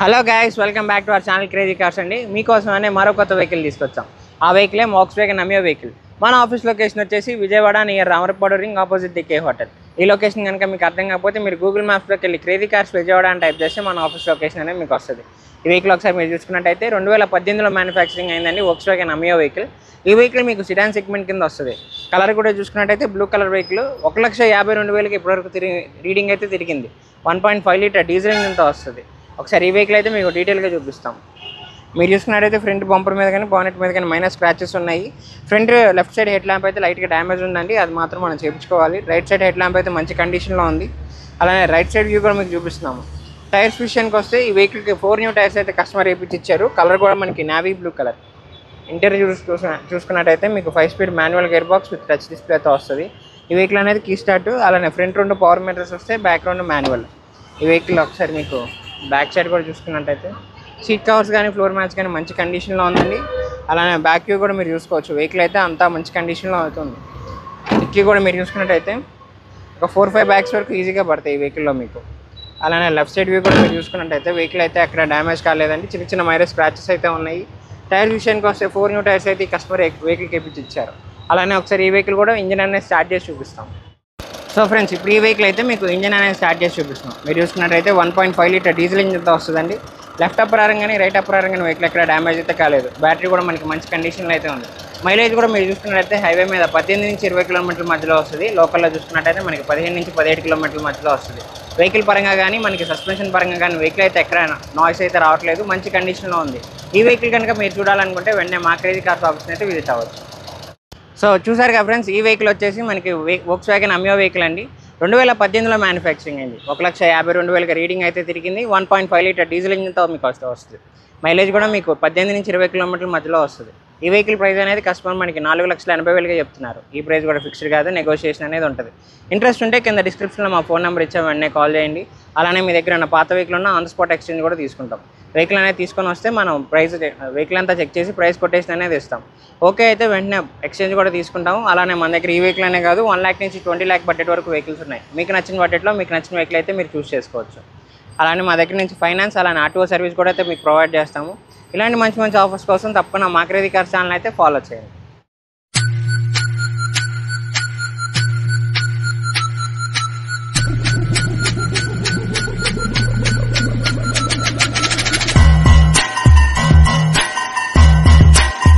Hello guys, welcome back to our channel crazy cars అండి. మీకోసమనే మరో కొత్త వెహికల్ తీసుకొచ్చాం. ఆ వెహికలే వోక్స్‌వ్యాగన్ అమియో వెహికల్. మన ఆఫీస్ లొకేషన్ వచ్చేసి Vijayawada near Ramarapadu ring opposite the K hotel. ఈ లొకేషన్ కనుక మీకు అర్థం కాకపోతే మీరు గూగుల్ మ్యాప్స్లోకి వెళ్ళి క్రేజీ కార్స్ విజయవాడ అని టైప్ చేస్తే మన ఆఫీస్ లొకేషన్ అనేది మీకు వస్తుంది. ఈ వెహికల్ ఒకసారి మీరు చూసుకున్నట్టయితే 2018లో మ్యానుఫ్యాక్చరింగ్ అయిందండి వోక్స్‌వ్యాగన్ అమియో వెహికల్. ఈ వెహికల్ మీకు సిడాన్ సెగ్మెంట్ కింద వస్తుంది. కలర్ కూడా చూసుకున్నట్టయితే బ్లూ కలర్ వెహికల్ 1,52,000 ఇప్పటివరకు రీడింగ్ అయితే తిరిగింది. 1.5 లీటర్ డీజిల్ ఇంజిన్తో వస్తుంది. ఒకసారి ఈ వెహికల్ అయితే మీకు డీటెయిల్గా చూపిస్తాం. మీరు చూసుకున్నట్టయితే ఫ్రంట్ బంపర్ మీద కానీ బానెట్ మీద కానీ మైనర్ స్క్రాచెస్ ఉన్నాయి. Front left side head lamp అయితే లైట్గా డ్యామేజ్ ఉందండి, అది మాత్రం మనం చేయించుకోవాలి. రైట్ సైడ్ హెడ్ ల్యాంప్ అయితే మంచి కండిషన్లో ఉంది. అలానే రైట్ సైడ్ వ్యూ కూడా మీకు చూపిస్తున్నాము. టైర్స్ విషయానికి వస్తే ఈ వెహికల్కి 4 న్యూ టైర్స్ అయితే కస్టమర్ వేయించి ఇచ్చారు. కలర్ కూడా మనకి నావీ బ్లూ కలర్. ఇంటీరియర్ చూసుకున్నట్టయితే మీకు 5 speed manual gear box with touch డిస్ప్లేతో వస్తుంది. ఈ వెహికల్ అనేది కీ స్టార్ట్. అలానే ఫ్రంట్ 2 పవర్ మీటర్స్ వస్తాయి, బ్యాక్ 2 మాన్యువల్. ఈ వెహికల్ ఒకసారి మీకు బ్యాక్ సైడ్ కూడా చూసుకున్నట్టయితే సీట్ కవర్స్ కానీ ఫ్లోర్ మ్యాట్స్ కానీ మంచి కండిషన్లో ఉందండి. అలానే బ్యాక్ వ్యూ కూడా మీరు చూసుకోవచ్చు. వెహికల్ అయితే అంతా మంచి కండిషన్లో అవుతుంది. డిక్కీ కూడా మీరు చూసుకున్నట్టయితే ఒక 4-5 బ్యాగ్స్ వరకు ఈజీగా పడతాయి ఈ వెహికల్లో మీకు. అలానే లెఫ్ట్ సైడ్ వ్యూ కూడా మీరు చూసుకున్నట్టయితే వెహికల్ అయితే అక్కడ డ్యామేజ్ కాలేదండి, చిన్న చిన్న మైనర్ స్క్రాచెస్ అయితే ఉన్నాయి. టైర్ విషయానికి వస్తే 4 న్యూ టైర్స్ అయితే ఈ కస్టమర్ వెహికల్కి వేయించి ఇచ్చారు. అలానే ఒకసారి ఈ వెహికల్ కూడా ఇంజిన్ అనేది స్టార్ట్ చేసి చూపిస్తాం. సో ఫ్రెండ్స్, ఇప్పుడు ఈ వెహికల్ అయితే మీకు ఇంజిన్ అనేది స్టార్ట్ చేసి చూపిస్తున్నాం. మీరు చూసుకున్నట్టయితే 1.5 లీటర్ డీజిల్ ఇంజిన్తో వస్తుందండి. లెఫ్ట్ అప్పర్ ఆరం కానీ రైట్ అప్పర్ ఆరం కానీ వెహికల్ ఎక్కడ డ్యామేజ్ అయితే కాలేదు. బ్యాటరీ కూడా మనకి మంచి కండిషన్లో అయితే ఉంది. మైలేజ్ కూడా మీరు చూసుకున్నట్టయితే హైవే మీద 18 నుంచి 20 కిలోమీటర్ల మధ్యలో వస్తుంది. లోకల్లో చూసుకున్నట్టయితే మనకి 15 నుంచి 17 కిలోమీటర్ల మధ్యలో వస్తుంది. వెహికల్ పరంగా కానీ మనకి సస్పెన్షన్ పరంగా కానీ వెహికల్ అయితే ఎక్కడ నాయిస్ అయితే రావట్లేదు, మంచి కండిషన్లో ఉంది. ఈ వెహికల్ కనుక మీరు చూడాలనుకుంటే వెంటనే మా క్రేజీ కార్స్ ఆఫీస్ని అయితే విజిట్ అవ్వచ్చు. సో చూసారు కదా ఫ్రెండ్స్, ఈ వెహికల్ వచ్చేసి మనకి వోక్స్‌వ్యాగన్ అమియో వెహికల్ అండి. 2018లో మ్యానుఫ్యాక్చరింగ్ అయింది. 1,52,000 రీడింగ్ అయితే తిరిగింది. 1.5 లీటర్ డీజిల్ ఇంజిన్తో మీకు వస్తుంది. మైలేజ్ కూడా మీకు 18 నుంచి 20 కిలోమీటర్ల మధ్యలో వస్తుంది. ఈ వెహికల్ ప్రైస్ అనేది కస్టమర్ మనకి 4,80,000గా చెప్తున్నారు. ఈ ప్రైస్ కూడా ఫిక్స్డ్ కాదు, నెగోషియేషన్ అనేది ఉంటుంది. ఇంట్రెస్ట్ ఉంటే కింద డిస్క్రిప్షన్లో మా ఫోన్ నెంబర్ ఇచ్చాము, వెంటనే కాల్ చేయండి. అలానే మీ దగ్గర ఉన్న పాత వెహికల్ ఉన్న ఆన్ స్పాట్ ఎక్స్చేంజ్ కూడా తీసుకుంటాం. వెహికల్ అనేది తీసుకొని వస్తే మనం వెహికల్ అంతా చెక్ చేసి ప్రైస్ కొటేషన్ అనేది ఇస్తాం. ఓకే అయితే వెంటనే ఎక్స్చేంజ్ కూడా తీసుకుంటాము. అలానే మన దగ్గర ఈ వెహికల్ అనే కాదు 1 lakh నుంచి 20 lakh బడ్జెట్ వరకు వెహికల్స్ ఉన్నాయి. మీకు నచ్చిన బడ్జెట్లో మీకు నచ్చిన వెహికల్ అయితే మీరు చూస్ చేసుకోవచ్చు. అలానే మా దగ్గర నుంచి ఫైనాన్స్ అలానే ఆర్టీఓ సర్వీస్ కూడా అయితే మీకు ప్రొవైడ్ చేస్తాము. ఇలాంటి మంచి మంచి ఆఫర్స్ కోసం తప్పకుండా మా క్రేజీ కార్స్ ఛానల్ అయితే ఫాలో చేయండి.